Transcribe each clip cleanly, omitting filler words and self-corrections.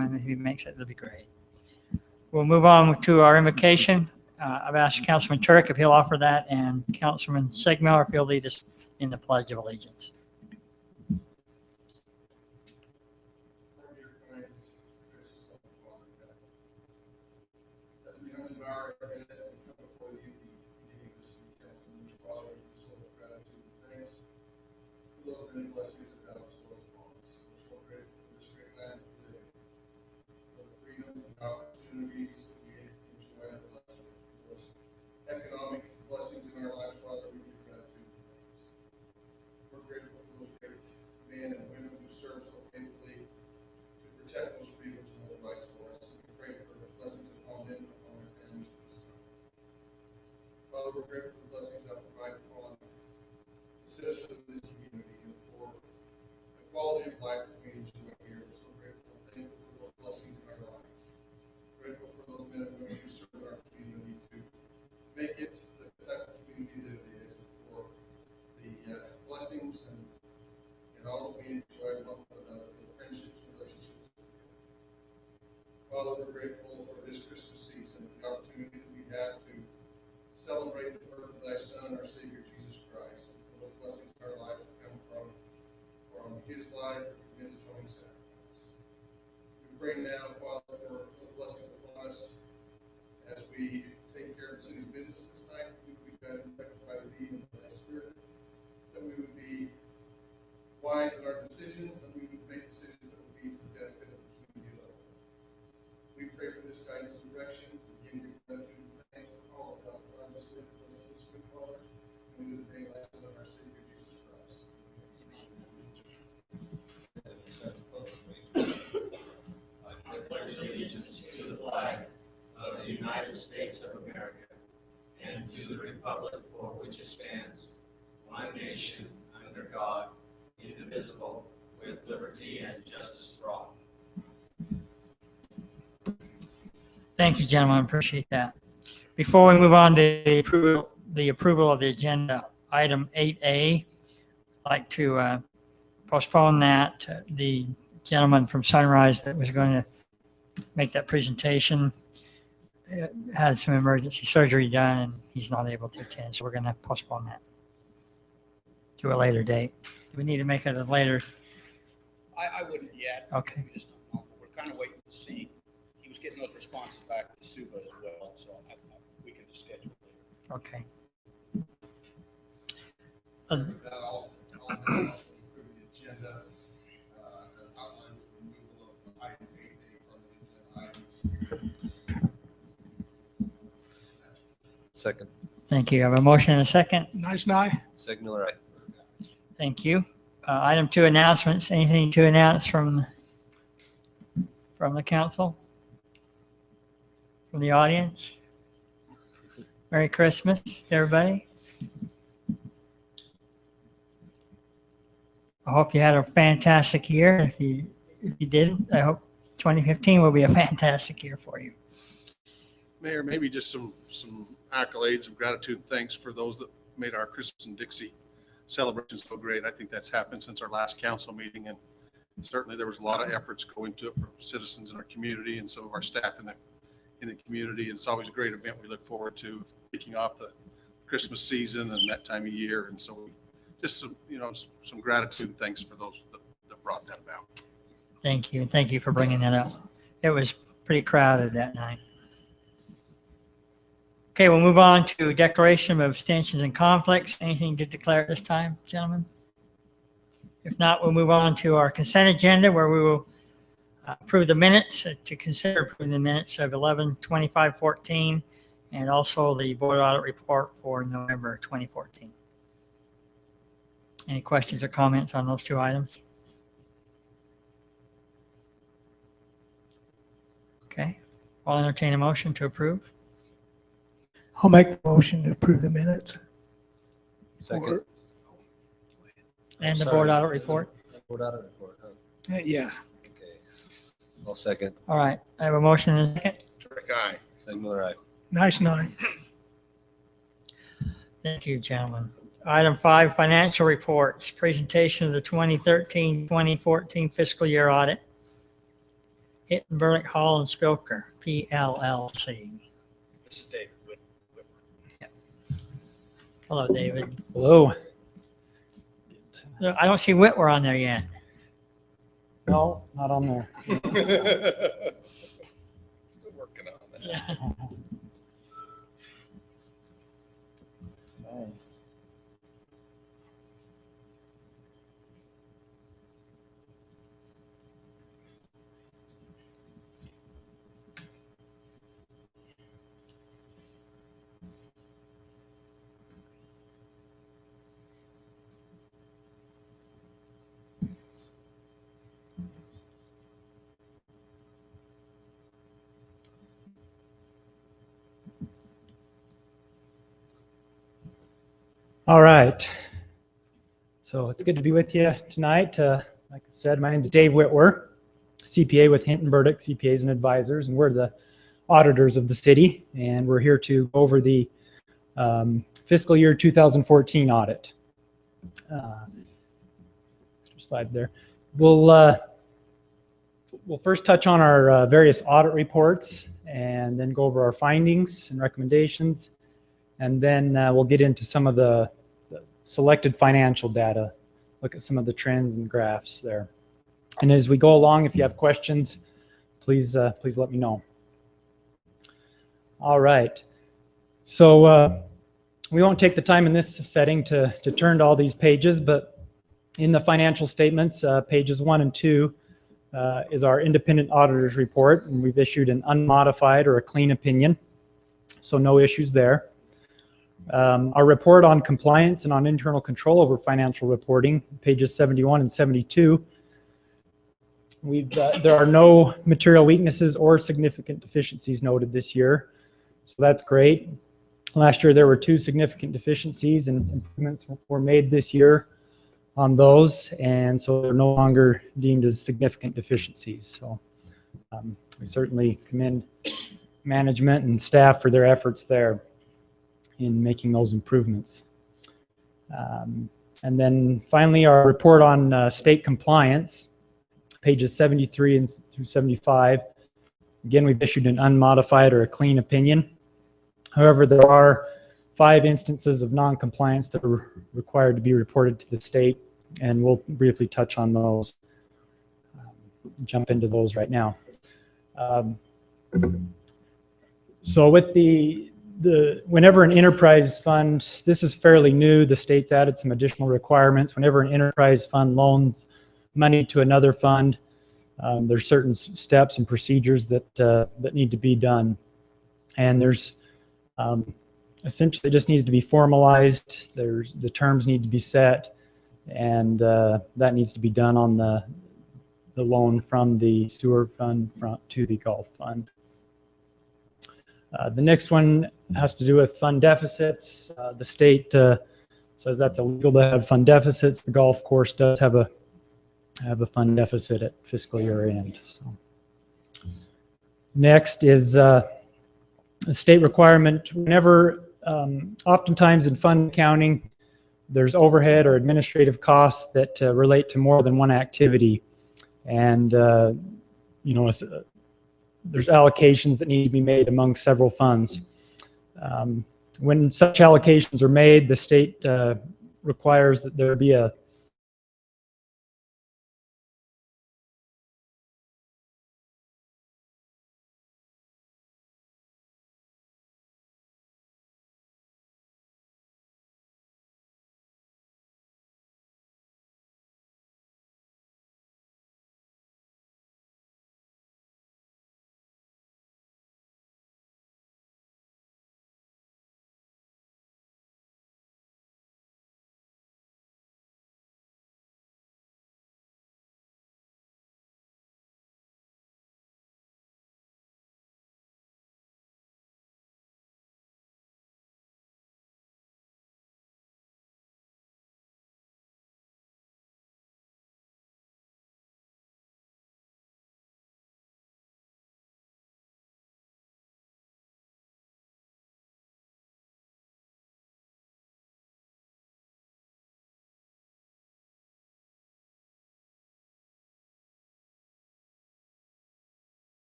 him. If he makes it, it'll be great. We'll move on to our invocation. I've asked Councilman Turk if he'll offer that, and Councilman Segmiller if he'll lead us in the Pledge of Allegiance. Many blessings that God bestows upon us. We're so grateful for this great land of living, for the freedoms and opportunities that we enjoy and blessed with, for those economic blessings in our lives, Father. We give gratitude and thanks. We're grateful for those great men and women who serve so faithfully to protect those freedoms and those rights for us. And we pray for the blessings upon them and upon their families at this time. Father, we're grateful for the blessings that provide upon the citizens of this community. Quality of life that we enjoy here. We're so grateful and thankful for those blessings in our lives. Grateful for those men and women who serve our community to make it the type of community that it is, and for the blessings and all that we enjoy one with another, for the friendships and relationships. Father, we're grateful for this Christmas season, the opportunity that we have to celebrate the birth of thy Son, our Savior, Jesus Christ, and for those blessings in our lives that come from his life and his atoning sacrifice. We pray now, Father, for those blessings upon us as we take care of the city's business this night. We would be guided by thee and by thy Spirit, that we would be wise in our decisions, that we would make decisions that would be to the benefit of the community as a whole. We pray for this guidance and direction. We give you gratitude and thanks for all of that. God, this with us, this good Father, and we do the name of our Savior, Jesus Christ. I pledge allegiance to the flag of the United States of America and to the republic for which it stands, one nation, under God, indivisible, with liberty and justice for all. Thank you, gentlemen. Appreciate that. Before we move on to the approval of the agenda, item 8A, I'd like to postpone that. The gentleman from Sunrise that was going to make that presentation had some emergency surgery done, and he's not able to attend, so we're going to postpone that to a later date. Do we need to make it a later? I wouldn't yet. Okay. We just don't know. We're kind of waiting to see. He was getting those responses back to Suba as well, so we can just schedule it later. Okay. I'll approve the agenda as outlined with removal of item 8A from the agenda items. Second. Thank you. I have a motion and a second. Nice night. Segmiller, aye. Thank you. Item 2, announcements. Anything to announce from the council? From the audience? Merry Christmas, everybody. I hope you had a fantastic year. If you didn't, I hope 2015 will be a fantastic year for you. Mayor, maybe just some accolades of gratitude and thanks for those that made our Christmas and Dixie celebration so great. I think that's happened since our last council meeting, and certainly there was a lot of efforts going to it from citizens in our community and some of our staff in the community. And it's always a great event we look forward to, kicking off the Christmas season and that time of year. And so just some gratitude and thanks for those that brought that about. Thank you. And thank you for bringing that up. It was pretty crowded that night. Okay, we'll move on to declaration of abstentions and conflicts. Anything to declare at this time, gentlemen? If not, we'll move on to our consent agenda, where we will approve the minutes, to consider approving the minutes of 11/25/14, and also the board audit report for November 2014. Any questions or comments on those two items? Okay, I'll entertain a motion to approve. I'll make the motion to approve the minutes. Second. And the Sorry. board audit report. Board audit report, huh? Yeah. Okay. I'll second. All right, I have a motion and a second. Terrific. Aye. Segmiller, aye. Nice night. Thank you, gentlemen. Item 5, financial reports, presentation of the 2013-2014 fiscal year audit. Hittenberg, Hall and Spilker, PLLC. This is David Whitmer. Hello, David. Hello. No, I don't see Whitwer on there yet. No, not on there. Still working on that. Yeah. All right. So it's good to be with you tonight. Like I said, my name is Dave Whitwer, CPA with Hinton Burdick CPAs and Advisors, and we're the auditors of the city. And we're here to go over the fiscal year 2014 audit. Slide there. We'll first touch on our various audit reports, and then go over our findings and recommendations. And then we'll get into some of the selected financial data, look at some of the trends and graphs there. And as we go along, if you have questions, please let me know. All right. So we won't take the time in this setting to turn to all these pages, but in the financial statements, pages 1 and 2 is our independent auditor's report, and we've issued an unmodified or a clean opinion, so no issues there. Our report on compliance and on internal control over financial reporting, pages 71 and 72. There are no material weaknesses or significant deficiencies noted this year, so that's great. Last year there were 2 significant deficiencies, and improvements were made this year on those, and so they're no longer deemed as significant deficiencies. So we certainly commend management and staff for their efforts there in making those improvements. And then finally, our report on state compliance, pages 73 through 75. Again, we've issued an unmodified or a clean opinion. However, there are 5 instances of non-compliance that are required to be reported to the state, and we'll briefly touch on those. Jump into those right now. So with whenever an enterprise fund, this is fairly new, the state's added some additional requirements. Whenever an enterprise fund loans money to another fund, there's certain steps and procedures that need to be done. And there's essentially, it just needs to be formalized. The terms need to be set, and that needs to be done on the loan from the sewer fund to the Gulf fund. The next one has to do with fund deficits. The state says that's illegal to have fund deficits. The golf course does have a fund deficit at fiscal year end. So. Next is a state requirement. Whenever, oftentimes in fund accounting, there's overhead or administrative costs that relate to more than one activity, and there's allocations that need to be made among several funds. When such allocations are made, the state requires that there be a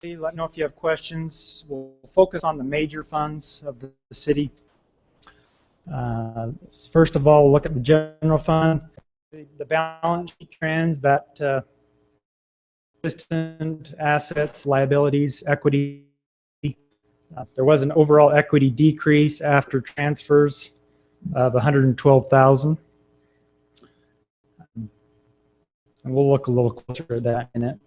let me know if you have questions. We'll focus on the major funds of the city. First of all, we'll look at the general fund. The balance sheet trends, that consistent assets, liabilities, equity. There was an overall equity decrease after transfers of 112,000. And we'll look a little closer at that in it.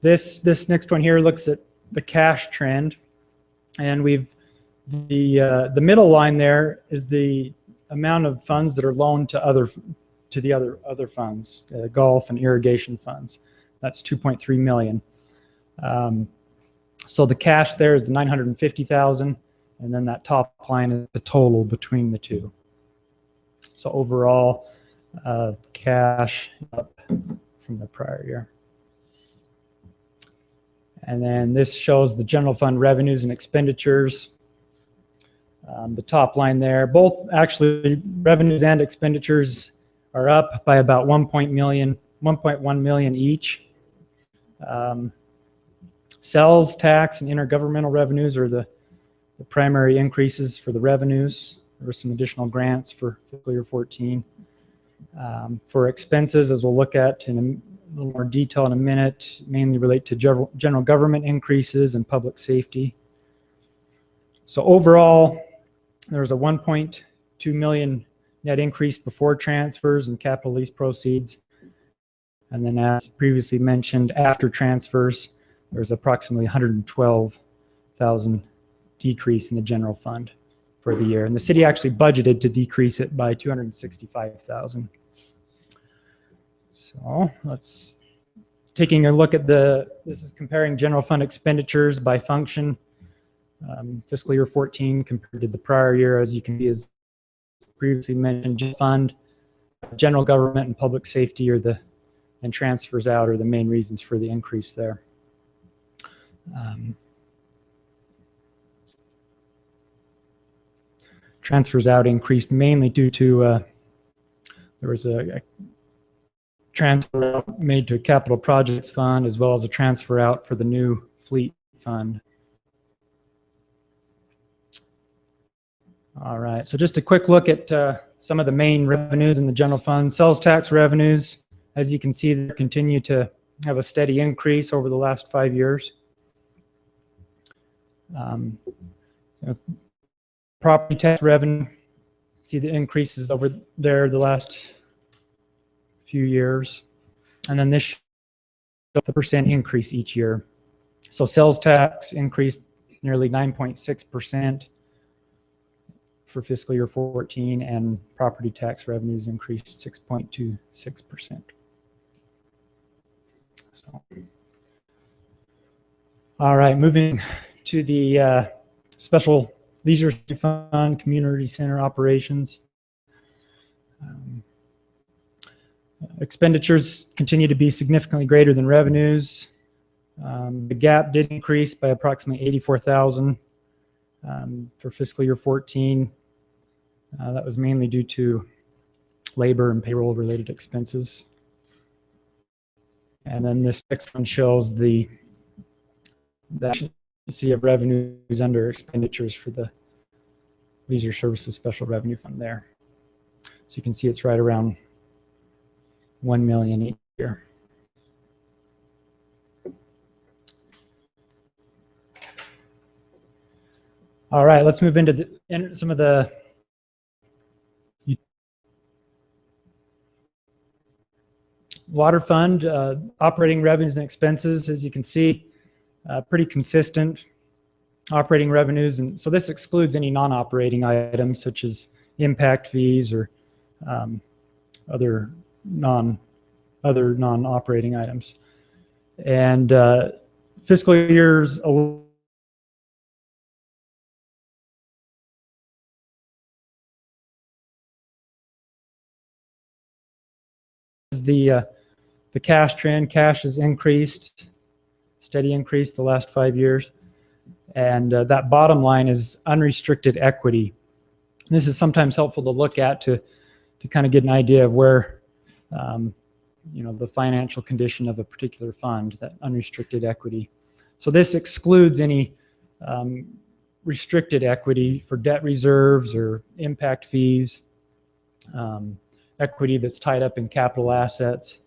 This next one here looks at the cash trend, and we've the middle line there is the amount of funds that are loaned to the other funds, golf and irrigation funds. That's 2.3 million. So the cash there is the 950,000, and then that top line is the total between the two. So overall, cash up from the prior year. And then this shows the general fund revenues and expenditures. The top line there, both actually revenues and expenditures are up by about 1.1 million each. Sales tax and intergovernmental revenues are the primary increases for the revenues. There were some additional grants for fiscal year 14. For expenses, as we'll look at in a little more detail in a minute, mainly relate to general government increases and public safety. So overall, there was a 1.2 million net increase before transfers and capital lease proceeds. And then as previously mentioned, after transfers, there's approximately 112,000 decrease in the general fund for the year. And the city actually budgeted to decrease it by 265,000. So let's taking a look at this is comparing general fund expenditures by function. Fiscal year 14 compared to the prior year, as you can see, as previously mentioned, fund, general government, and public safety and transfers out are the main reasons for the increase there. Transfers out increased mainly due to there was a transfer out made to a capital projects fund, as well as a transfer out for the new fleet fund. All right, so just a quick look at some of the main revenues in the general fund. Sales tax revenues, as you can see, they continue to have a steady increase over the last 5 years. Property tax revenue, see the increases over there the last few years. And then this the percent increase each year. So sales tax increased nearly 9.6% for fiscal year 14, and property tax revenues increased 6.26%. So, all right, moving to the special leisure fund community center operations. Expenditures continue to be significantly greater than revenues. The gap did increase by approximately 84,000 for fiscal year 14. That was mainly due to labor and payroll related expenses. And then this next one shows the efficiency of revenues under expenditures for the Leisure Services Special Revenue Fund there. So you can see it's right around 1 million each year. All right, let's move into some of the water fund operating revenues and expenses. As you can see, pretty consistent operating revenues, and so this excludes any non-operating items such as impact fees or other non-operating items. And fiscal years the cash trend. Cash has increased, steady increase the last 5 years. And that bottom line is unrestricted equity. This is sometimes helpful to look at to kind of get an idea of where the financial condition of a particular fund, that unrestricted equity. So this excludes any restricted equity for debt reserves or impact fees, equity that's tied up in capital assets.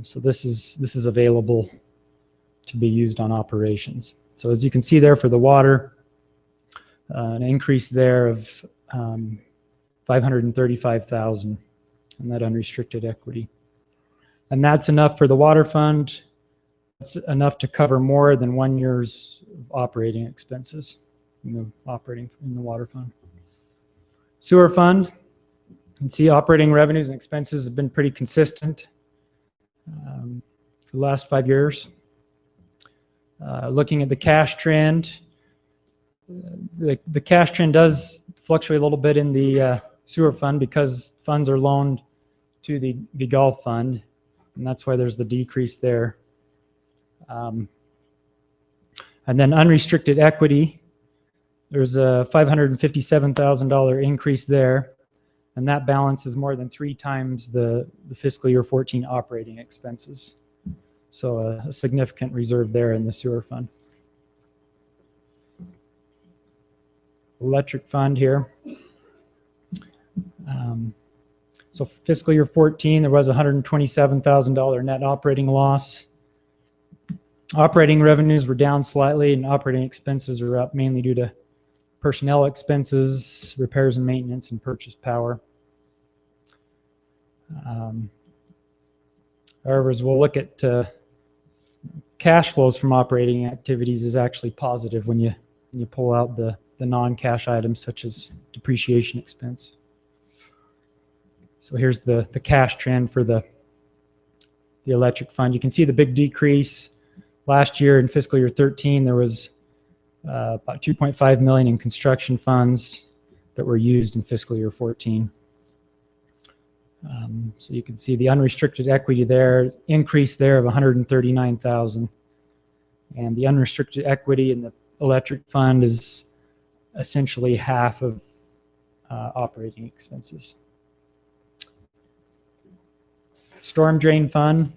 So this is available to be used on operations. So as you can see there for the water, an increase there of $535,000 in that unrestricted equity. And that's enough for the water fund. It's enough to cover more than 1 year's operating expenses in the water fund. Sewer fund, you can see operating revenues and expenses have been pretty consistent for the last 5 years. Looking at the cash trend, the cash trend does fluctuate a little bit in the sewer fund because funds are loaned to the Gulf Fund, and that's why there's the decrease there. And then unrestricted equity, there's a $557,000 increase there, and that balance is more than 3 times the fiscal year 14 operating expenses. So a significant reserve there in the sewer fund. Electric fund here. So fiscal year 14, there was $127,000 net operating loss. Operating revenues were down slightly, and operating expenses are up mainly due to personnel expenses, repairs and maintenance, and purchase power. However, as we'll look at cash flows from operating activities is actually positive when you pull out the non-cash items such as depreciation expense. So here's the cash trend for the electric fund. You can see the big decrease. Last year in fiscal year 13, there was about $2.5 million in construction funds that were used in fiscal year 14. So you can see the unrestricted equity there, increase there of $139,000. And the unrestricted equity in the electric fund is essentially half of operating expenses. Storm drain fund,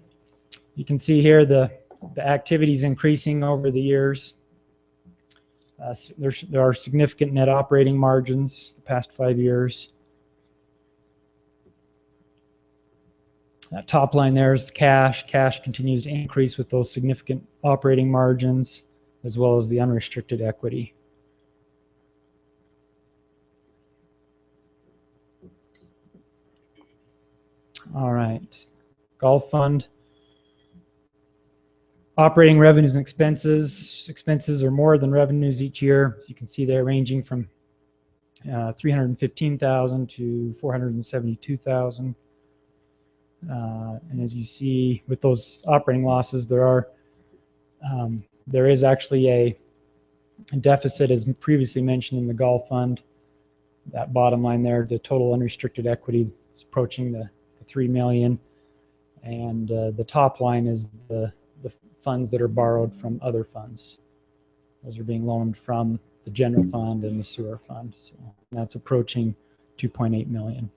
you can see here the activity is increasing over the years. There are significant net operating margins the past 5 years. That top line there is cash. Cash continues to increase with those significant operating margins as well as the unrestricted equity. All right, Gulf Fund. Operating revenues and expenses. Expenses are more than revenues each year. As you can see there, ranging from $315,000 to $472,000. And as you see with those operating losses, there is actually a deficit, as previously mentioned, in the Gulf Fund. That bottom line there, the total unrestricted equity is approaching the $3 million, and the top line is the funds that are borrowed from other funds. Those are being loaned from the general fund and the sewer fund. So that's approaching $2.8 million.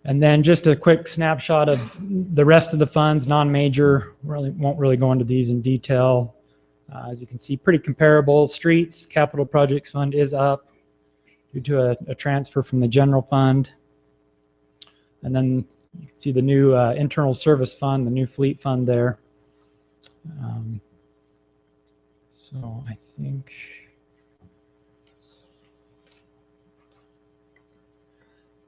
And then just a quick snapshot of the rest of the funds, non-major, won't really go into these in detail. As you can see, pretty comparable. Streets, capital projects fund is up due to a transfer from the general fund. And then you can see the new internal service fund, the new fleet fund there. So I think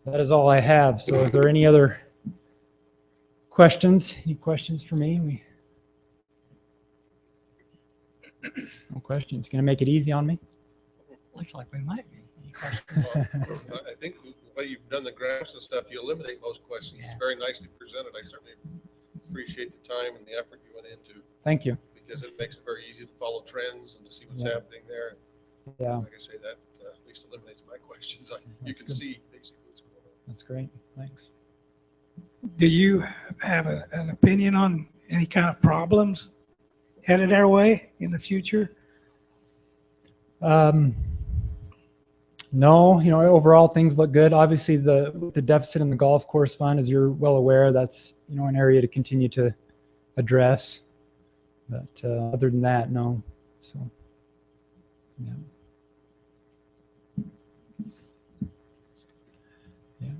that is all I have. So is there any other questions? Any questions for me? No questions. Going to make it easy on me? Looks like we might be. Any questions? Well, I think the way you've done the graphs and stuff, you eliminate most questions. It's very nicely presented. I certainly appreciate the time and the effort you went into, Thank you. because it makes it very easy to follow trends and to see what's happening there. Yeah, Like I say, that at least eliminates my questions. You That's can good. see basically what's going on. that's great. Thanks. Do you have an opinion on any kind of problems headed our way in the future? No, overall things look good. Obviously, the deficit in the golf course fund, as you're well aware, that's an area to continue to address. But other than that, no. So, yeah. Yeah.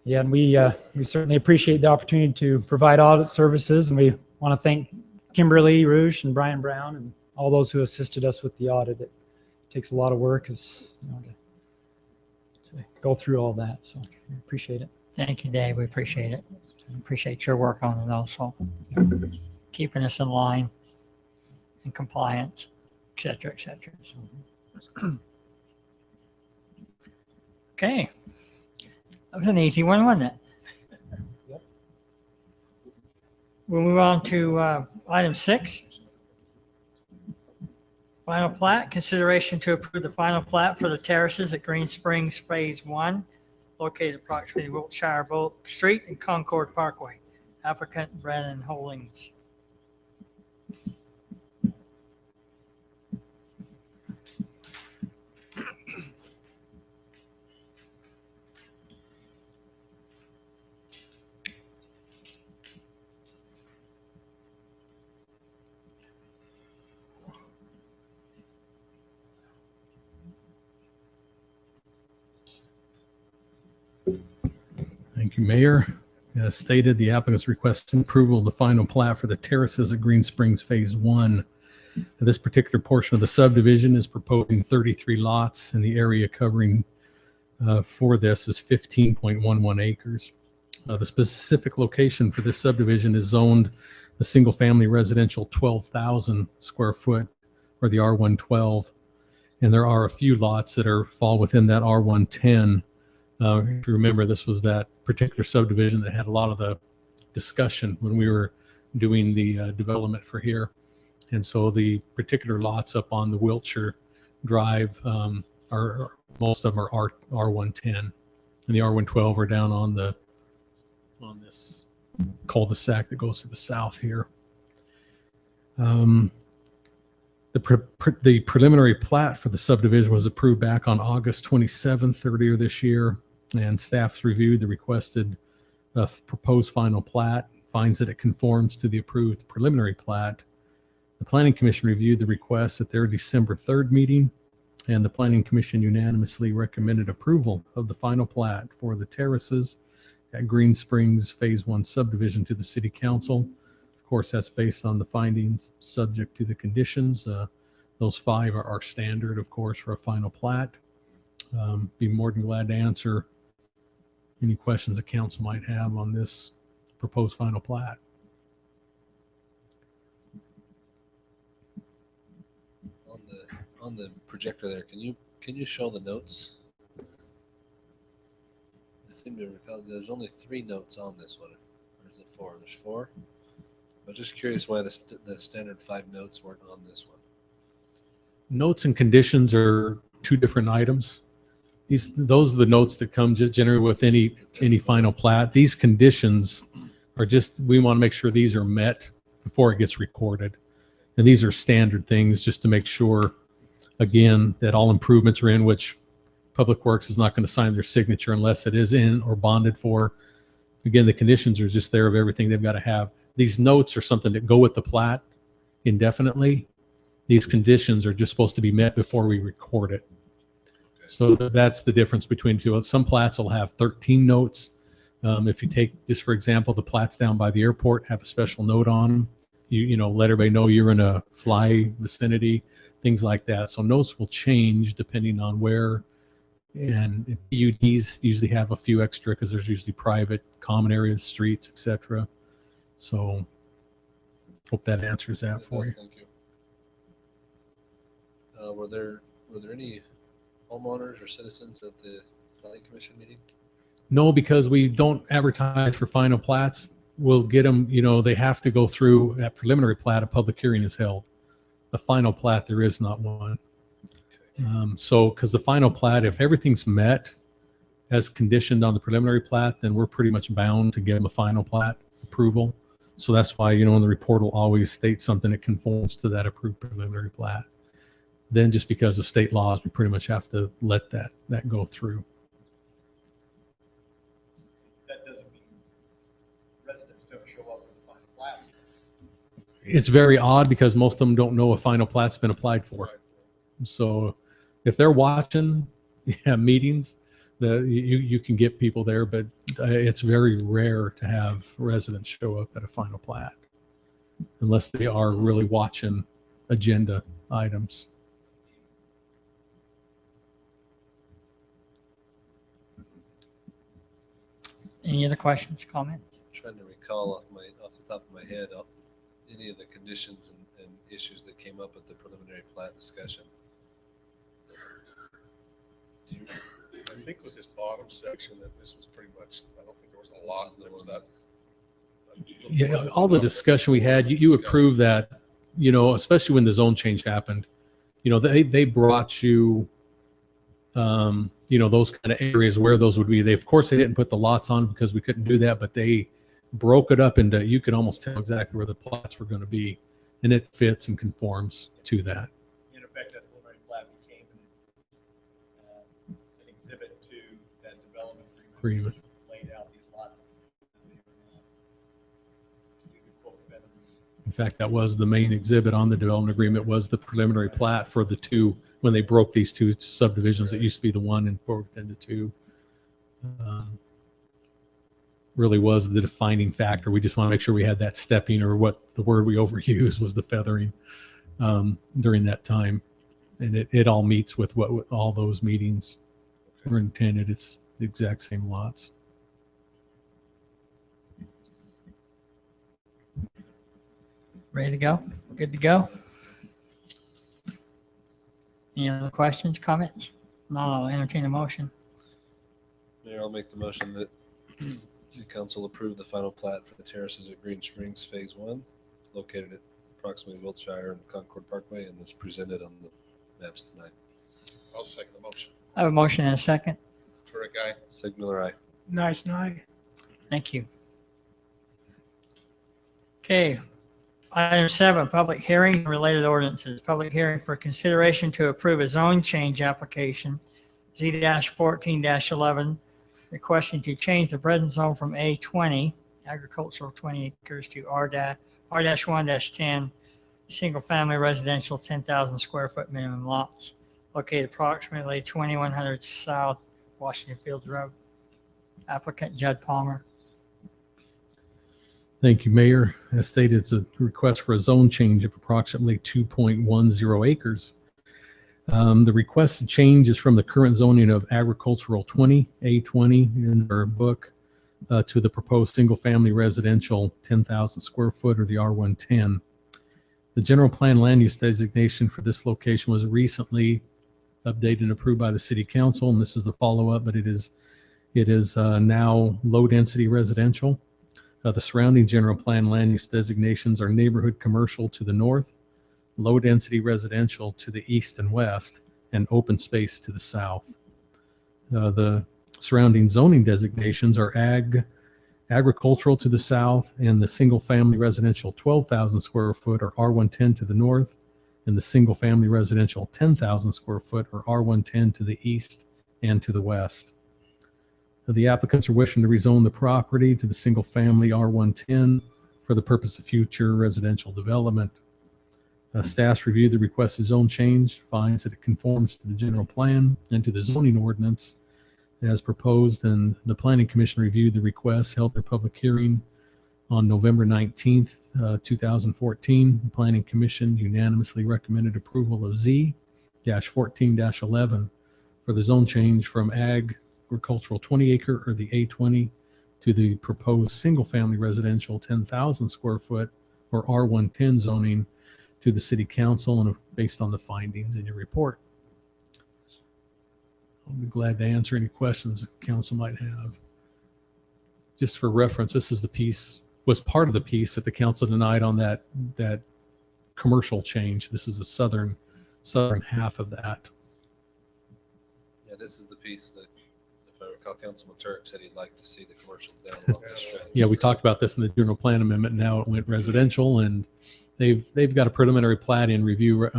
Yeah, and we certainly appreciate the opportunity to provide audit services, and we want to thank Kimberly Rouge and Brian Brown and all those who assisted us with the audit. It takes a lot of work to go through all that, so we appreciate it. Thank you, Dave. We appreciate it. We appreciate your work on it also. Keeping us in line and compliance, et cetera, et cetera. So. Okay. That was an easy one, wasn't it? Yep. We'll move on to item 6. Final plat, consideration to approve the final plat for the terraces at Green Springs Phase 1, located approximately Wiltshire Street and Concord Parkway. Applicant Brennan Holdings. Thank you, Mayor. As stated, the applicant's requesting approval of the final plat for the terraces at Green Springs Phase 1. This particular portion of the subdivision is proposing 33 lots, and the area covering for this is 15.11 acres. The specific location for this subdivision is zoned the single-family residential 12,000 square foot, or the R112, and there are a few lots that fall within that R110. If you remember, this was that particular subdivision that had a lot of the discussion when we were doing the development for here. And so the particular lots up on the Wiltshire Drive most of them are R110, and the R112 are down on this cul-de-sac that goes to the south here. The preliminary plat for the subdivision was approved back on August 27th earlier this year, and staff's reviewed the requested proposed final plat, finds that it conforms to the approved preliminary plat. The Planning Commission reviewed the request at their December 3rd meeting, and the Planning Commission unanimously recommended approval of the final plat for the terraces at Green Springs Phase 1 subdivision to the City Council. Of course, that's based on the findings subject to the conditions. Those 5 are standard, of course, for a final plat. Be more than glad to answer any questions the council might have on this proposed final plat. On the projector there, can you show the notes? I seem to recall there's only 3 notes on this one. Or is it 4? There's 4. I was just curious why the standard 5 notes weren't on this one. Notes and conditions are 2 different items. Those are the notes that come just generally with any final plat. These conditions are just, we want to make sure these are met before it gets recorded. And these are standard things just to make sure, again, that all improvements are in, which Public Works is not going to sign their signature unless it is in or bonded for. Again, the conditions are just there of everything they've got to have. These notes are something that go with the plat indefinitely. These conditions are just supposed to be met before we record it. So that's the difference between the 2. Some plats will have 13 notes. If you take, just for example, the plats down by the airport have a special note on them. You know, let everybody know you're in a fly vicinity, things like that. So notes will change depending on where. And PUDs usually have a few extra because there's usually private, common areas, streets, etc. So hope that answers that for you. Thank you. Were there any homeowners or citizens at the Planning Commission meeting? No, because we don't advertise for final plats. We'll get them, they have to go through that preliminary plat. A public hearing is held. A final plat, there is not one. So, because the final plat, if everything's met as conditioned on the preliminary plat, then we're pretty much bound to give them a final plat approval. So that's why, in the report will always state something that conforms to that approved preliminary plat. then just because of state laws, we pretty much have to let that go through. That doesn't mean residents don't show up with a final plat. It's very odd because most of them don't know a final plat's been applied for. So if they're watching meetings, you can get people there, but it's very rare to have residents show up at a final plat unless they are really watching agenda items. Any other questions, comments? Trying to recall off the top of my head any of the conditions and issues that came up at the preliminary plat discussion. Do you, I think with this bottom section, that this was pretty much, I don't think there was a This lot, is the there was one. that. Yeah, all the discussion we had, you approved that, especially when the zone change happened. They brought you, those kind of areas where those would be. Of course, they didn't put the lots on because we couldn't do that, but they broke it up into, you could almost tell exactly where the plots were going to be, and it fits and conforms to that. In effect, that preliminary plat became an exhibit to that development agreement. Laid out these lots. In fact, that was the main exhibit on the development agreement, was the preliminary plat for the two, when they broke these two subdivisions that used to be the one and broke into two. Really was the defining factor. We just want to make sure we had that stepping, or what the word we overused was the feathering, during that time. And it all meets with what all those meetings were intended. It's the exact same lots. Ready to go? Good to go? Any other questions, comments? No, I'll entertain a motion. Mayor, I'll make the motion that the council approve the final plat for the terraces at Green Springs Phase 1, located at approximately Wiltshire and Concord Parkway, and is presented on the maps tonight. I'll second the motion. I have a motion and a second. Turek, aye. Sig Miller, aye. Nice night. Thank you. Okay. Item 7, public hearing and related ordinances. Public hearing for consideration to approve a zone change application, Z-14-11, requesting to change the present zone from A20, agricultural 20 acres, to R-1-10, single-family residential 10,000 square foot minimum lots, located approximately 2100 South Washington Fields Road. Applicant Judd Palmer. Thank you, Mayor. As stated, it's a request for a zone change of approximately 2.10 acres. The requested change is from the current zoning of agricultural 20, A20 in our book, to the proposed single-family residential 10,000 square foot, or the R110. The general plan land use designation for this location was recently updated and approved by the city council, and this is the follow-up, but it is now low-density residential. The surrounding general plan land use designations are neighborhood commercial to the north, low-density residential to the east and west, and open space to the south. The surrounding zoning designations are agricultural to the south, and the single-family residential 12,000 square foot, or R110, to the north, and the single-family residential 10,000 square foot, or R110, to the east and to the west. The applicants are wishing to rezone the property to the single-family R110 for the purpose of future residential development. Staff's reviewed the requested zone change, finds that it conforms to the general plan and to the zoning ordinance as proposed, and the Planning Commission reviewed the request, held their public hearing on November 19th, 2014. The Planning Commission unanimously recommended approval of Z-14-11 for the zone change from agricultural 20 acre, or the A20, to the proposed single-family residential 10,000 square foot, or R110 zoning, to the city council, and based on the findings in your report. I'll be glad to answer any questions the council might have. Just for reference, this is the piece, was part of the piece that the council denied on that commercial change. This is the southern half of that. Yeah, this is the piece that, if I recall, Councilman Turk said he'd like to see the commercial down along this stretch. Yeah, we talked about this in the general plan amendment. Now it went residential, and they've got a preliminary plat in review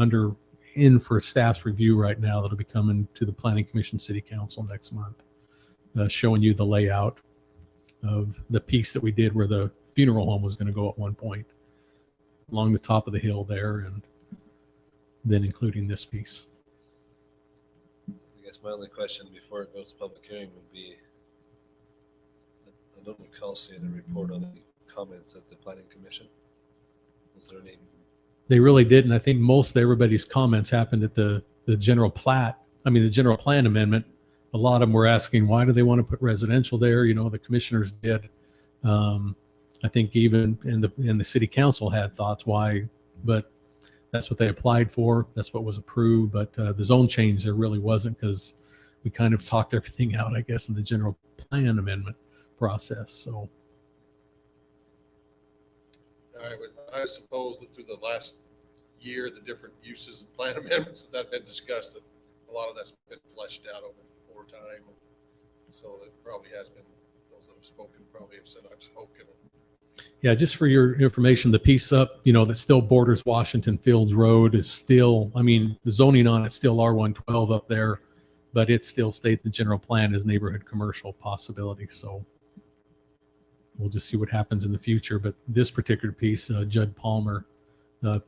in for staff's review right now. That'll be coming to the Planning Commission City Council next month, showing you the layout of the piece that we did where the funeral home was going to go at one point along the top of the hill there, and then including this piece. I guess my only question before it goes to public hearing would be, I don't recall seeing a report on any comments at the planning commission. Was there any? They really didn't. I think most of everybody's comments happened at the general plat. I mean, the general plan amendment. A lot of them were asking, why do they want to put residential there? You know, the commissioners did. I think even in the city council had thoughts why, but that's what they applied for. That's what was approved. But the zone change there really wasn't, because we kind of talked everything out, I guess, in the general plan amendment process. So I suppose that through the last year, the different uses and plan amendments that have been discussed, that a lot of that's been fleshed out over more time. So it probably has been, those that have spoken probably have said I've spoken. yeah, just for your information, the piece up, you know, that still borders Washington Fields Road is still, I mean, the zoning on it's still R112 up there, but it still states the general plan as neighborhood commercial possibility. So we'll just see what happens in the future. But this particular piece, Judd Palmer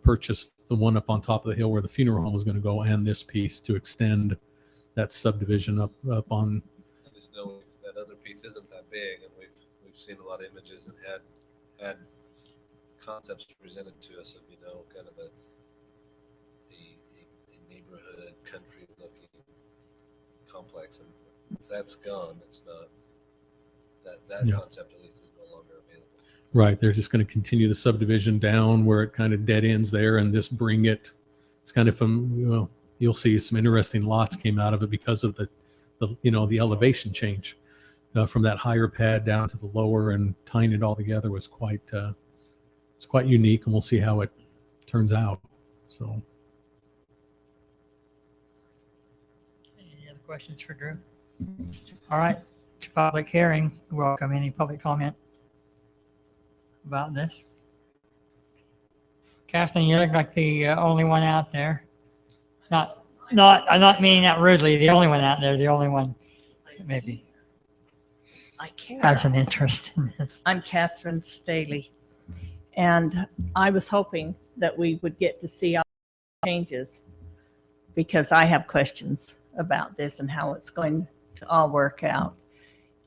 purchased the one up on top of the hill where the funeral home was going to go, and this piece to extend that subdivision up on. I just know that other piece isn't that big, and we've seen a lot of images and had concepts presented to us of, you know, kind of a neighborhood country looking complex, and if that's gone, it's not that Yeah. concept at least is no longer available. Right, they're just going to continue the subdivision down where it kind of dead ends there, and just bring it. It's kind of from, you know, you'll see some interesting lots came out of it because of the you know, the elevation change from that higher pad down to the lower, and tying it all together was quite it's quite unique, and we'll see how it turns out. So Any other questions for Drew? All right, to public hearing. Welcome any public comment about this. Kathleen, you look like the only one out there. I'm not meaning that rudely, the only one out there, the only one that maybe I care. has an interest in this. I'm Catherine Staley, and I was hoping that we would get to see all the changes, because I have questions about this and how it's going to all work out.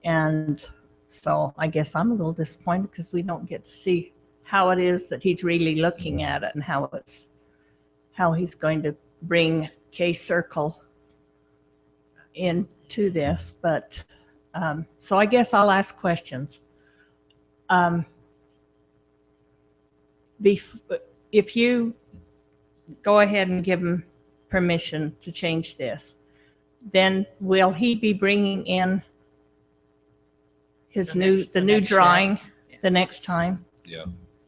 And so I guess I'm a little disappointed because we don't get to see how it is that he's really looking at it, and how he's going to bring K-Circle into this. But so I guess I'll ask questions. If you go ahead and give him permission to change this, then will he be bringing in his the new next step. drawing the next time? Yeah.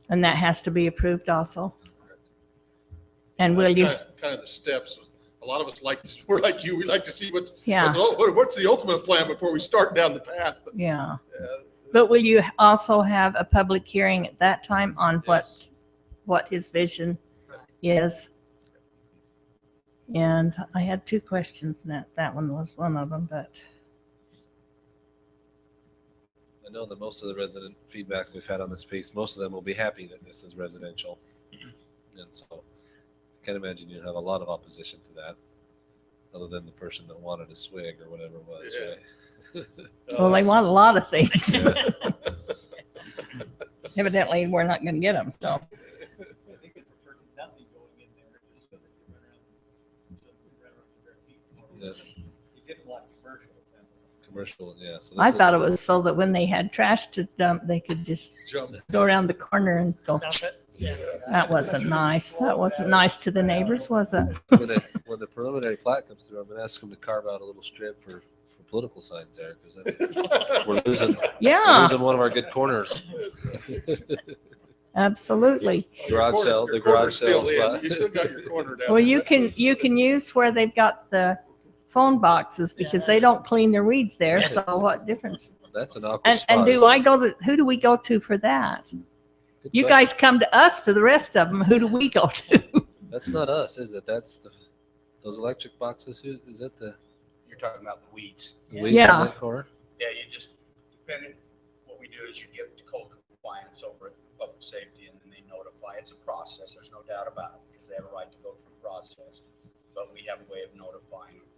And that has to be approved also? And will That's you? kind of the steps. A lot of us we're like you, we like to see what's Yeah. what's the ultimate plan before we start down the path. But, Yeah. uh, But will you also have a public hearing at that time on Yes. what his vision is? And I had two questions, and that one was one of them, but I know that most of the resident feedback we've had on this piece, most of them will be happy that this is residential. And so I can't imagine you'd have a lot of opposition to that, other than the person that wanted a swig or whatever it was. Yeah. Right? well, they want a lot of things. Yeah. Evidently, we're not going to get them. So I think it preferred nothing going in there, just so they can run around their feet. Yeah. You didn't want commercial. Commercial, yeah. So I this thought is- it was so that when they had trash to dump, they could just Jump. go around the corner and go. That wasn't nice. That wasn't nice to the neighbors, was it? when the preliminary plat comes through, I'm gonna ask them to carve out a little strip for political signs there, because we're losing Yeah, one of our good corners. absolutely. Garage sale, the Your corner's garage sale still in. spot. You still got your corner down. Well, there. you That's can use where they've got the phone boxes, because they don't clean their weeds there. Yeah. So what difference? That's an awkward And spot. do I go to, who do we go to for that? Good You question. guys come to us for the rest of them. Who do we go to? That's not us, is it? That's Those electric boxes, is it the You're talking about the weeds. weight Yeah. on that car? Yeah, you just, depending, what we do is you get to code compliance over at public safety, and then they notify. It's a process, there's no doubt about it, because they have a right to go through the process. But we have a way of notifying if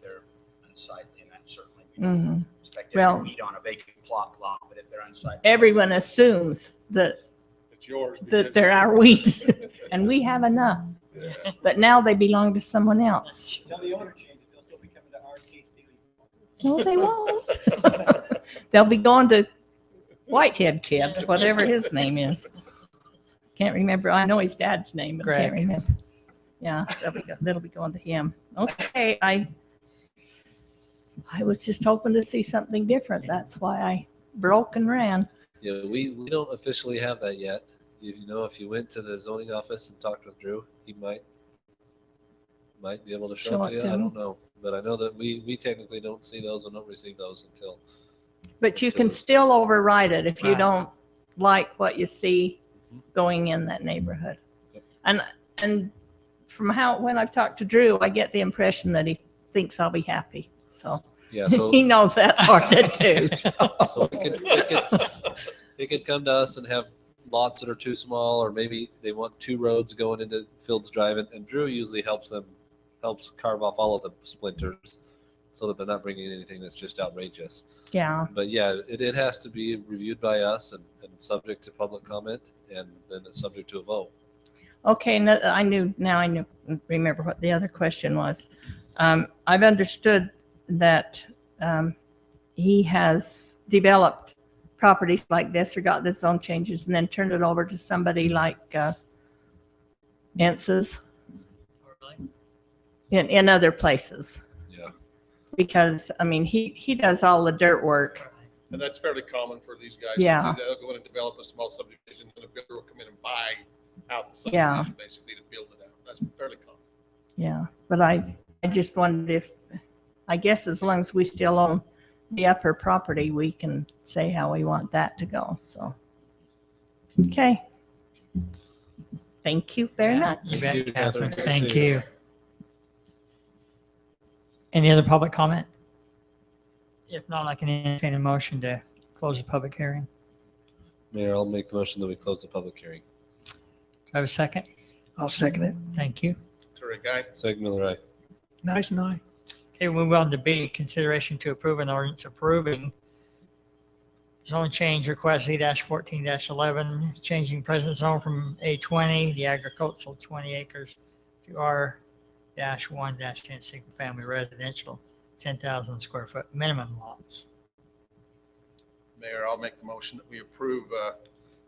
they're unsightly, and that certainly we don't Mhm. expect Well- every weed on a vacant plot lot, but if they're unsightly. Everyone assumes that It's yours. that because- they're our weeds, and we have enough. But now they belong to someone else. Tell the owner change it, they'll still be coming to our case daily. No, they won't. They'll be going to Whitehead Kid, whatever his name is. Can't remember. I know his dad's name, but I can't Greg. remember. Yeah, that'll be going to him. Okay, I was just hoping to see something different. That's why I broke and ran. Yeah, we don't officially have that yet. If you went to the zoning office and talked with Drew, he might be able to show it to you. I don't know. But I know that we technically don't see those and don't receive those until. But you can still override it if you Right. don't like what you see going in that neighborhood. Yep. And from when I've talked to Drew, I get the impression that he thinks I'll be happy. So Yeah, so he knows that's hard to do. so it could come to us and have lots that are too small, or maybe they want two roads going into Fields Drive, and Drew usually helps carve off all of the splinters so that they're not bringing in anything that's just outrageous. Yeah. But yeah, it has to be reviewed by us and subject to public comment, and then it's subject to a vote. Okay, I remember what the other question was. I've understood that he has developed properties like this or got the zone changes and then turned it over to somebody like Ence's in other places. Yeah. Because, I mean, he does all the dirt work. And that's fairly common for these guys. Yeah. To do that. They'll go in and develop a small subdivision, and a builder will come in and buy out the Yeah. subdivision basically to build it out. That's fairly common. Yeah, but I just wondered if, I guess as long as we still own the upper property, we can say how we want that to go, so. Okay. Thank you very much. You Thank you, bet, Catherine. Catherine. Thank Appreciate you. Any other public comment? If not, I can entertain a motion to close the public hearing. Mayor, I'll make the motion that we close the public hearing. Do I have a second? I'll second it. Thank you. Terrific guy. Second, Miller, aye. Nice and I. Okay, we'll move on to B, consideration to approve an ordinance approving zone change request Z-14-11, changing present zone from A20, the agricultural 20 acres, to R-1-10 single family residential, 10,000 square foot minimum lots. Mayor, I'll make the motion that we approve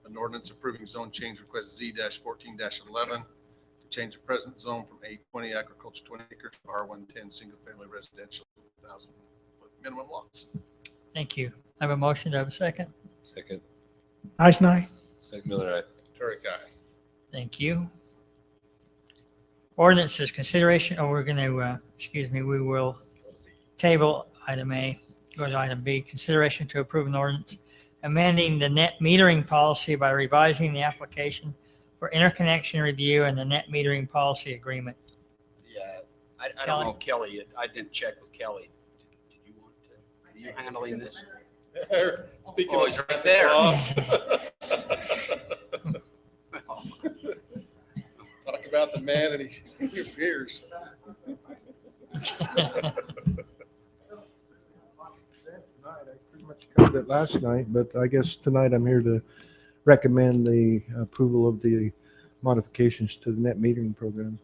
an ordinance approving zone change request Z-14-11 to change the present zone from A20 agriculture 20 acres to R-110 single family residential 1,000 foot minimum lots. Thank you. I have a motion. Do I have a second? Second, Nice and I. second, Miller, aye. Terrific guy. Thank you. Ordinances consideration, we're going to, we will table item A, go to item B, consideration to approve an ordinance amending the net metering policy by revising the application for interconnection review and the net metering policy agreement. Yeah, I don't know if Kelly, I didn't check with Kelly. Did you want to, are you handling this? Speaking Oh, of he's right Santa there. Claus. Talk about the man and he appears. I pretty much covered it last night, but I guess tonight I'm here to recommend the approval of the modifications to the net metering program.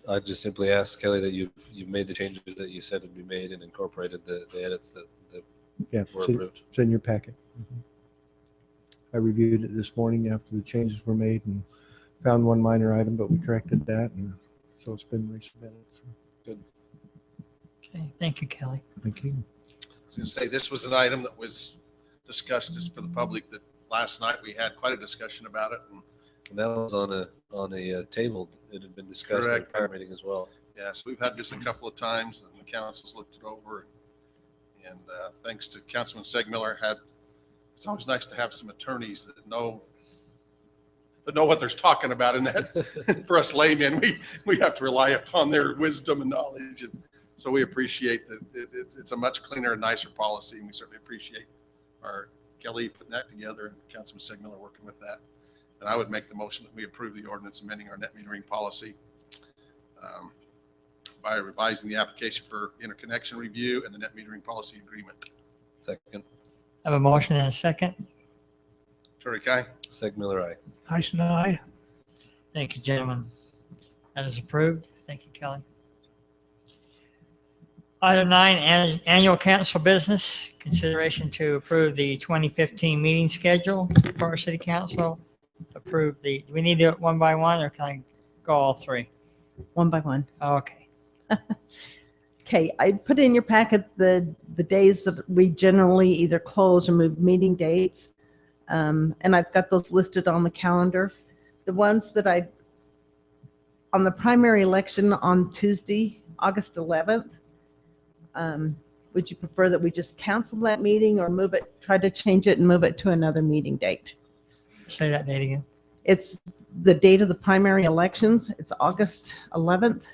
I just simply ask Kelly that you've made the changes that you said would be made and incorporated the edits that Yeah, were it's approved. in your packet. I reviewed it this morning after the changes were made and found one minor item, but we corrected that, and so it's been resubmitted. So, Okay, thank you, Kelly. thank you. I was going to say, this was an item that was discussed just for the public, that last night we had quite a discussion about it. And that was on a table. It had been discussed at a Correct. prior meeting as well. Yes, we've had this a couple of times and the council's looked it over. And thanks to Councilman Segmiller, it's always nice to have some attorneys that know that know what they're talking about. And that for us laymen, we have to rely upon their wisdom and knowledge. And so we appreciate that it's a much cleaner and nicer policy. And we certainly appreciate our Kelly putting that together and Councilman Sigmiller working with that. And I would make the motion that we approve the ordinance amending our net metering policy by revising the application for interconnection review and the net metering policy agreement. Second. I have a motion and a second. Attorney Kai? Segmiller, aye. Tyson, aye. Thank you, gentlemen. That is approved. Thank you, Kelly. Item 9, annual council business. Consideration to approve the 2015 meeting schedule for our city council. Approve do we need to do it one by one, or can I go all three? One by one. Okay. Okay, I put in your packet the days that we generally either close or move meeting dates. And I've got those listed on the calendar. The ones that on the primary election on Tuesday, August 11th, would you prefer that we just cancel that meeting or move it, try to change it and move it to another meeting date? Say that date again. It's the date of the primary elections. It's August 11th.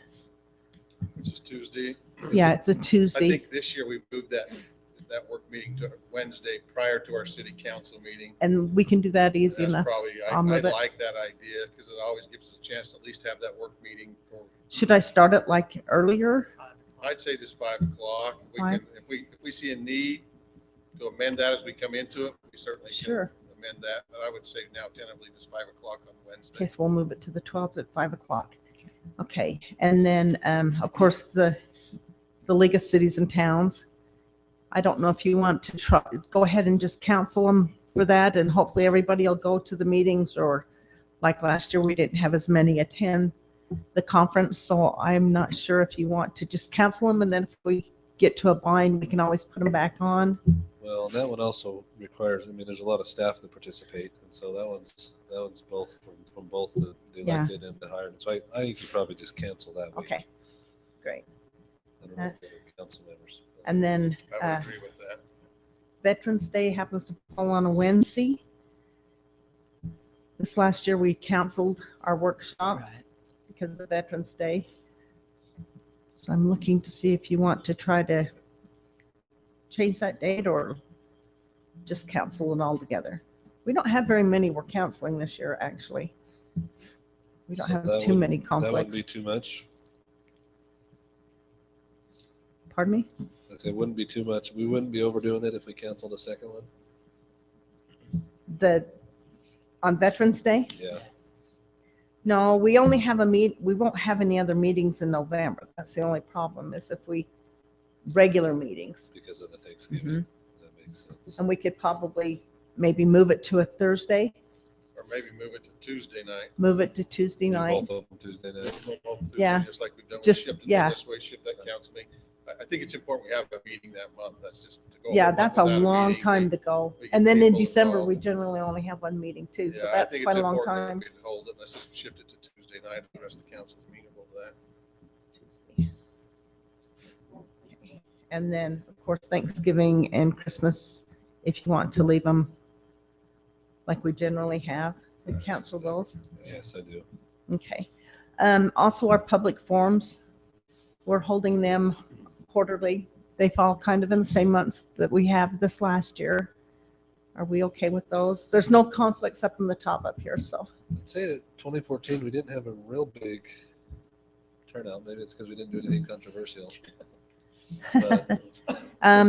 Which is Tuesday. Yeah, it's a I Tuesday. think this year we moved that work meeting to Wednesday prior to our city council meeting. And we can do that easy That's enough. probably, I I'll move it. like that idea because it always gives us a chance to at least have that work meeting for, Should I start it like earlier? I'd say just 5 o'clock. We can, if we see a need to amend that as we come into it, we certainly can Sure. amend that. But I would say now tentatively just 5 o'clock on Wednesday. Okay, so we'll move it to the 12th at 5 o'clock. Okay, and then, of course, the League of Cities and Towns. I don't know if you want to go ahead and just cancel them for that, and hopefully everybody will go to the meetings, or like last year, we didn't have as many attend the conference, so I'm not sure if you want to just cancel them, and then if we get to a bind, we can always put them back on. Well, that one also requires, I mean, there's a lot of staff that participate, and so that one's both from both the Yeah. elected and the hired. So I think you probably just cancel that week. Okay, great. I don't know if the other council members. And then I would agree with that. Veterans Day happens to fall on a Wednesday. This last year, we canceled our workshop Right. because of Veterans Day. So I'm looking to see if you want to try to change that date or just cancel it altogether. We don't have very many we're canceling this year, actually. We don't So have that too many That wouldn't conflicts. be too much. Pardon me? I say it wouldn't be too much. We wouldn't be overdoing it if we canceled the second one. On Veterans Day? Yeah. No, we only have we won't have any other meetings in November. That's the only problem, is if we, regular meetings. Because of the Thanksgiving. That makes sense. And we could probably maybe move it to a Thursday, Or maybe move it to Tuesday night. move it to Tuesday Do night. both of them Tuesday night. Both Tuesday, Yeah. Just like we've done. We Just- shifted it yeah. This way, shift that council meeting. I think it's important we have a meeting that month. That's just to go. Yeah, over that's a without long meeting. time to go. we And get then in people December, involved. we generally only have one meeting too, so Yeah, I that's think quite it's a long important time. that we hold it. Let's just shift it to Tuesday night. The rest of the council's amenable to that. And then, of course, Thanksgiving and Christmas, if you want to leave them like we generally have, we cancel those. Yes, I do. Okay. Also, our public forums, we're holding them quarterly. They fall kind of in the same months that we have this last year. Are we okay with those? There's no conflicts up in the top up here, so. I'd say that 2014, we didn't have a real big turnout. Maybe it's because we didn't do anything controversial. But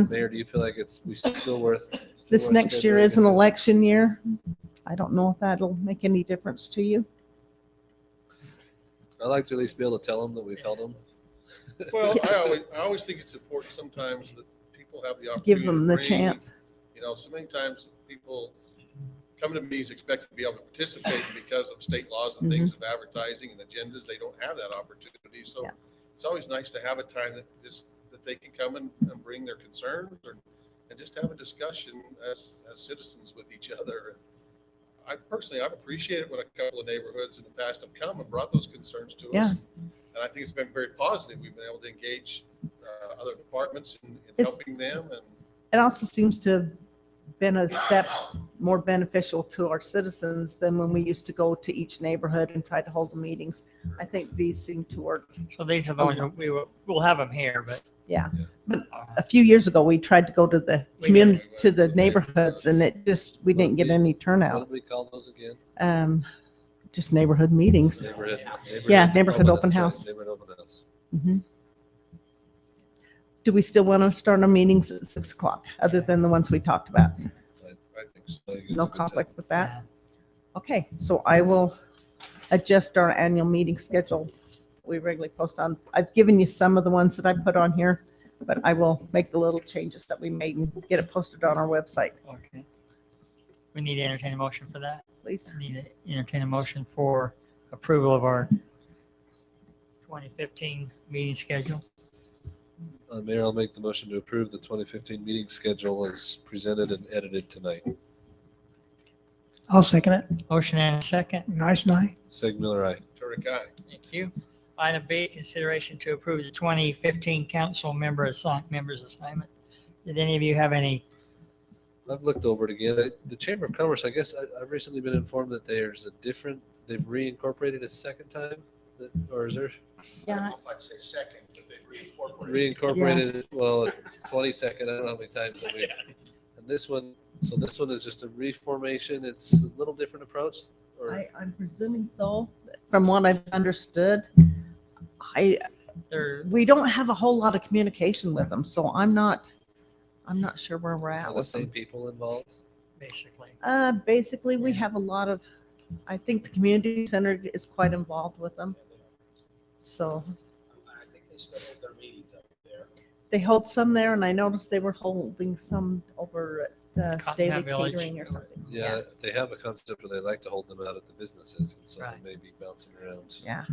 Mayor, do you feel like we still worth? This next year is an election year. I don't know if that'll make any difference to you. I'd like to at least be able to tell them that we've held them. Well, I always think it's important sometimes that people have the opportunity. Give them the to bring, chance. You know, so many times people come to meetings expect to be able to participate because of state laws and things of advertising and agendas. They don't have that opportunity. So Yeah. it's always nice to have a time that they can come and bring their concerns and just have a discussion as citizens with each other. I personally, I've appreciated when a couple of neighborhoods in the past have come and brought those concerns to us. Yeah. And I think it's been very positive. We've been able to engage other departments in It's- helping them. And It also seems to have been a step more beneficial to our citizens than when we used to go to each neighborhood and try to hold the meetings. I think these seem to work. So these are the ones that we'll have them here, but. Yeah. But a few years ago, we tried to go to the community, to the neighborhoods, and we didn't get any What turnout. do we call those again? Just neighborhood meetings. Neighborhood oh, open that's right, house. Neighborhood open house. Mhm. Do we still want to start our meetings at 6 o'clock, other than the ones we talked about? I think so. I think it's No a good time. conflict with that? Okay, so I will adjust our annual meeting schedule. We regularly post on, I've given you some of the ones that I put on here, but I will make the little changes that we made and get it posted on our website, Okay. We need to entertain a motion for that. please. We need to entertain a motion for approval of our 2015 meeting schedule. Mayor, I'll make the motion to approve the 2015 meeting schedule as presented and edited tonight. I'll second it. Motion and a second. Nice night. Seg Miller, aye. Turek, aye. Thank you. Item B, consideration to approve the 2015 council members assignment. Did any of you have any? I've looked over it again. The Chamber of Commerce, I guess, I've recently been informed that they've reincorporated a second time, or is there? I Yeah, don't know if I'd say second, but they reincorporated. Reincorporated it, well, 22nd, I don't know how many times. And this one is just a reformation. It's a little different approach, or I'm presuming so. From what I've understood, They're we don't have a whole lot of communication with them, so I'm not sure where we're are at the with same them. people involved. basically. Basically, we have a lot of, I think the community center is quite involved with them. So I think they still hold their meetings up there. they hold some there, and I noticed they were holding some over at the Cottonwood Staley Village. Catering or something. Yeah, they have a concept where they like to hold them out at the businesses, and so Right. they may be bouncing around. Yeah.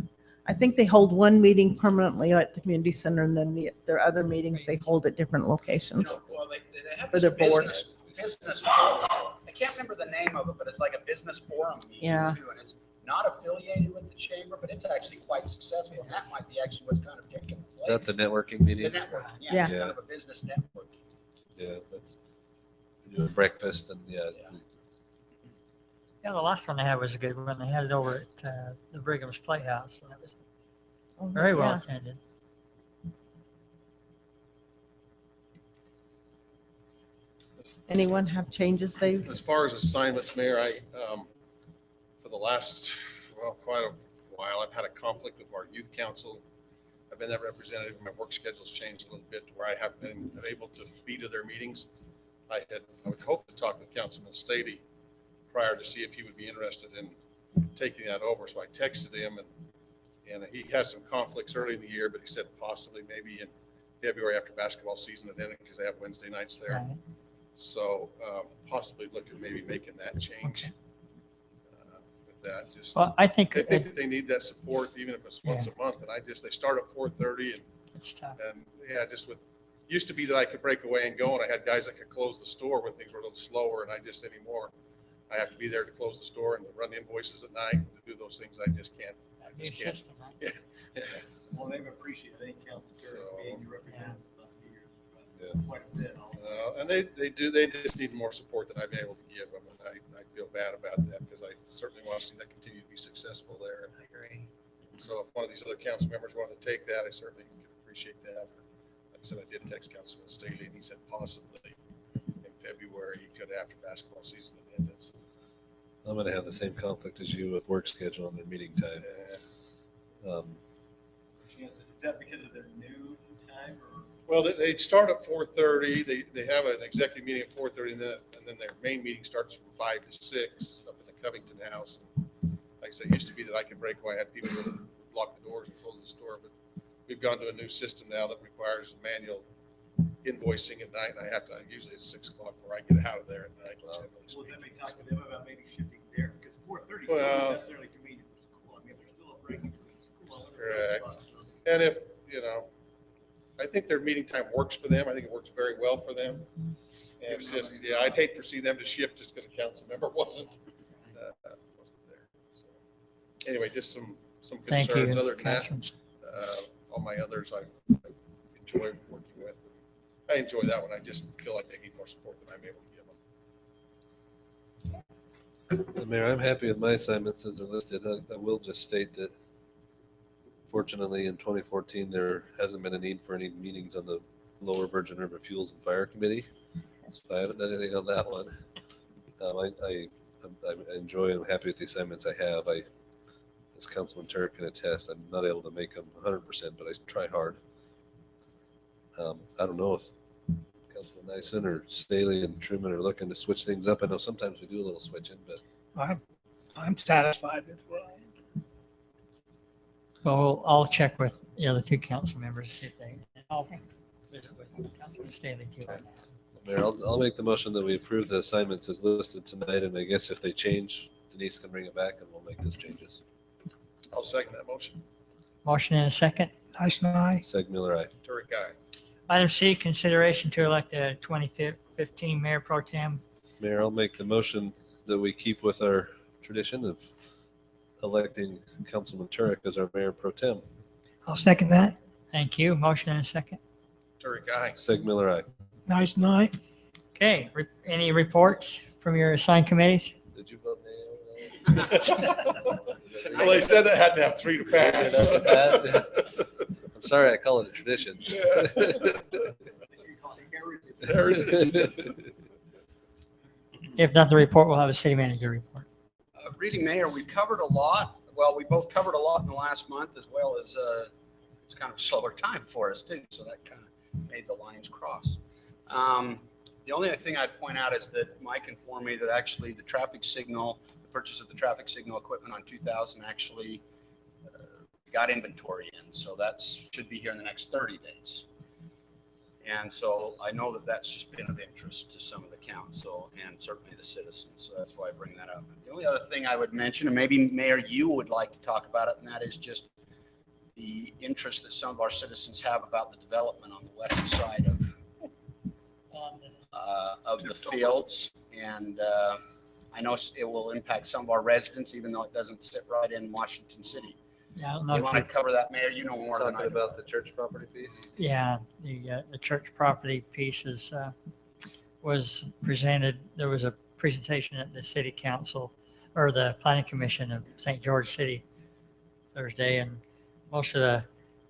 I think they hold one meeting permanently at the community center, and then their other meetings they hold at different locations. Well, they have For this their board. business forum. I can't remember the name of it, but it's like a business forum meeting Yeah. too, and it's not affiliated with the chamber, but it's actually quite successful, and that might be actually what's kind of taking place. Is that the networking The meeting? networking, yeah, Yeah. it's kind of a business network. Yeah, that's doing breakfast and Yeah, the last one they had was a good one. They had it over at the Brigham's Playhouse, and it was very well Yeah. attended. Anyone have changes they, As far as assignments, Mayor, for the last, quite a while, I've had a conflict with our youth council. I've been that representative. My work schedule's changed a little bit to where I have been able to be to their meetings. I would hope to talk with Councilman Stady prior to see if he would be interested in taking that over. So I texted him, and he has some conflicts early in the year, but he said possibly maybe in February after basketball season and then because they have Wednesday nights there. Right. So possibly look at maybe making that change Okay. with that. Just Well, I think I think that they need that support, even if it's once Yeah. a month. And they start at 4:30 it's tough. and yeah, used to be that I could break away and go, and I had guys that could close the store when things were a little slower, and anymore, I have to be there to close the store and to run invoices at night and to do those things. I just can't. New system, right? Yeah. Well, they've appreciated, I think, Council So, Turek being your representative here Yeah. quite a bit. And they just need more support than I've been able to give them. And I feel bad about that because I certainly want to see that continue to be successful there. I agree. So if one of these other council members wanted to take that, I certainly could appreciate that. Like I said, I did text Councilman Staley, and he said possibly in February he could after basketball season ended. So, I'm going to have the same conflict as you with work schedule and their meeting time. Is that because of their noon time or? Well, they start at 4:30. They have an executive meeting at 4:30, and then their main meeting starts from 5 to 6 up in the Covington House. And like I said, it used to be that I could break away. I had people that would lock the doors and close the store, but we've gone to a new system now that requires manual invoicing at night, and usually it's 6 o'clock before I get out of there at night. Well, then they talk to them about maybe shifting there, because 4:30 Well- isn't necessarily convenient for school. I mean, there's still a break between school. Correct. And if, I think their meeting time works for them. I think it works very well for them. And it's just, I'd hate for see them to shift just because a council member wasn't there. So, anyway, just some Thank you, concerns. Other than that, Councilman. all my others I enjoy working with. I enjoy that one. I just feel like they need more support than I'm able to give them. Mayor, I'm happy with my assignments as they're listed. I will just state that fortunately in 2014, there hasn't been a need for any meetings on the Lower Virgin River Fuels and Fire Committee. So I haven't done anything on that one. I enjoy and I'm happy with the assignments I have. As Councilman Turk can attest, I'm not able to make them 100%, but I try hard. I don't know if Councilman Nyson or Staley and Truman are looking to switch things up. I know sometimes we do a little switching, but I'm satisfied with what I am. Well, I'll check with the other two council members, to see if they, and I'll visit with Councilman Staley too. Mayor, I'll make the motion that we approve the assignments as listed tonight, and I guess if they change, Denise can bring it back and we'll make those changes. I'll second that motion. Motion and a second. Nice night. Seg Miller, aye. Turek, aye. Item C, consideration to elect the 2015 Mayor Pro Tem. Mayor, I'll make the motion that we keep with our tradition of electing Councilman Turek as our Mayor Pro Tem. I'll second that. Thank you. Motion and a second. Turek, aye. Seg Miller, aye. Nice night. Okay, any reports from your assigned committees? Did you vote nay? Well, they said that had to have 3 to pass. I'm sorry, I call it a tradition. If not the report, we'll have a city manager report. Really, Mayor, we covered a lot. Well, we both covered a lot in the last month, as well as it's kind of a slower time for us too. So that kind of made the lines cross. The only thing I'd point out is that Mike informed me that actually the traffic signal, the purchase of the traffic signal equipment on 2000 actually got inventory in. So that should be here in the next 30 days. And so I know that that's just been of interest to some of the council and certainly the citizens. So that's why I bring that up. The only other thing I would mention, and maybe Mayor, you would like to talk about it, and that is just the interest that some of our citizens have about the development on the west side of the fields. And I know it will impact some of our residents, even though it doesn't sit right in Washington City. Yeah, I don't know You if want to you- cover that, Mayor? You know more than I Talking do. about the church property piece? Yeah, the church property pieces was presented. There was a presentation at the city council or the planning commission of St. George City Thursday, and most of the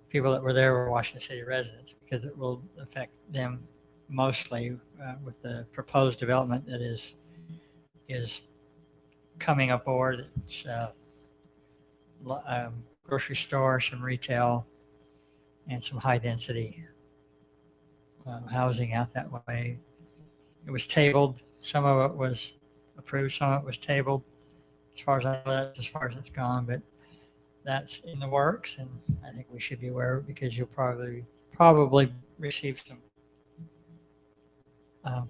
people that were there were Washington City residents because it will affect them mostly with the proposed development that is coming aboard. It's grocery store, some retail, and some high density housing out that way. It was tabled. Some of it was approved. Some of it was tabled. As far as I know, that's as far as it's gone, but that's in the works, and I think we should be aware of it because you'll probably receive some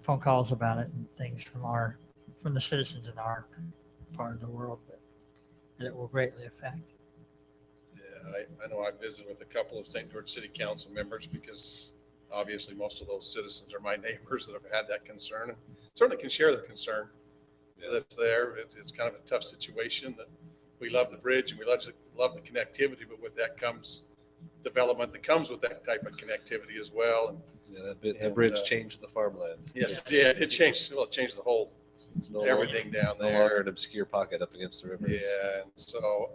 phone calls about it and things from the citizens in our part of the world, but that it will greatly affect. Yeah, I know I visited with a couple of St. George City Council members because obviously most of those citizens are my neighbors that have had that concern and certainly can share their concern that's there. It's kind of a tough situation that we love the bridge and we love the connectivity, but with that comes development that comes with that type of connectivity as well. And Yeah, that bridge changed the farmland. yes, it did. It changed the whole, It's no everything down longer, no longer there. an obscure pocket up against the river. Yeah, and so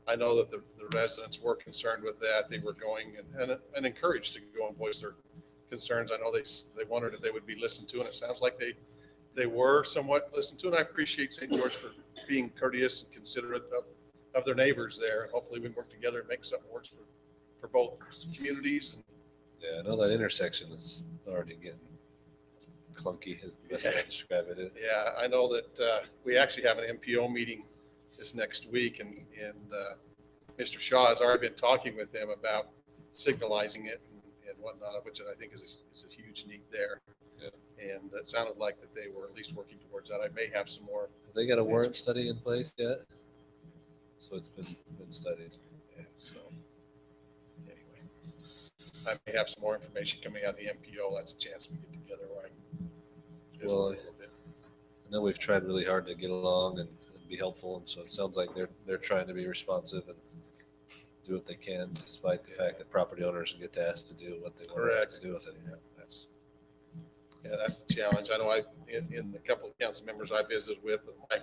I know that the residents were concerned with that. They were going and encouraged to go and voice their concerns. I know they wondered if they would be listened to, and it sounds like they were somewhat listened to. And I appreciate St. George for being courteous and considerate of their neighbors there. And hopefully we can work together and make something work for both communities. And Yeah, I know that intersection is already getting clunky is the best way to describe it. yeah, I know that we actually have an MPO meeting this next week, and Mr. Shaw has already been talking with them about signalizing it and whatnot, which I think is a huge need there. Yeah. And it sounded like that they were at least working towards that. I may have some more. Have they got a warrant study in place yet? So it's been studied. Yeah, so anyway, I may have some more information coming out of the MPO. That's a chance we get together where I can visit a Well, little bit. I know we've tried really hard to get along and be helpful, and so it sounds like they're trying to be responsive and do what they can, despite the fact that property owners get to ask to do what they want us to do with it. Yeah, that's Yeah, that's the challenge. I know in the couple of council members I visited with, I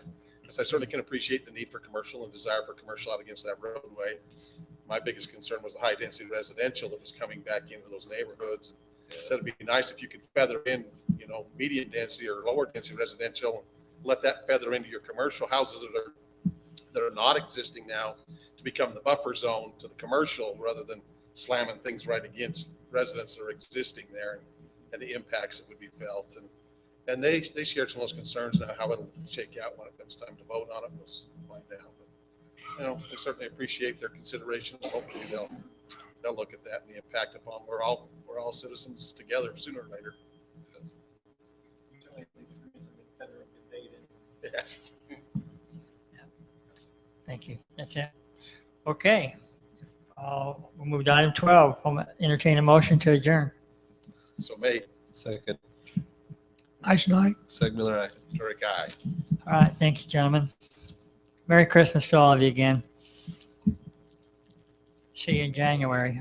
certainly can appreciate the need for commercial and desire for commercial out against that roadway. My biggest concern was the high density residential that was coming back into those neighborhoods. So it'd be nice if you could feather in, medium density or lower density residential, and let that feather into your commercial houses that are not existing now to become the buffer zone to the commercial, rather than slamming things right against residents that are existing there and the impacts that would be felt. And they shared some of those concerns. Now how it'll shake out when it comes time to vote on it, we'll find out. But, we certainly appreciate their consideration. Hopefully they'll look at that and the impact upon, we're all citizens together sooner or later. Yeah. Thank you. That's it. Okay. We'll move to item 12. I'll entertain a motion to adjourn. So made. Second. Nice night. Segmiller, aye. Very guy. All right. Thank you, gentlemen. Merry Christmas to all of you again. See you in January.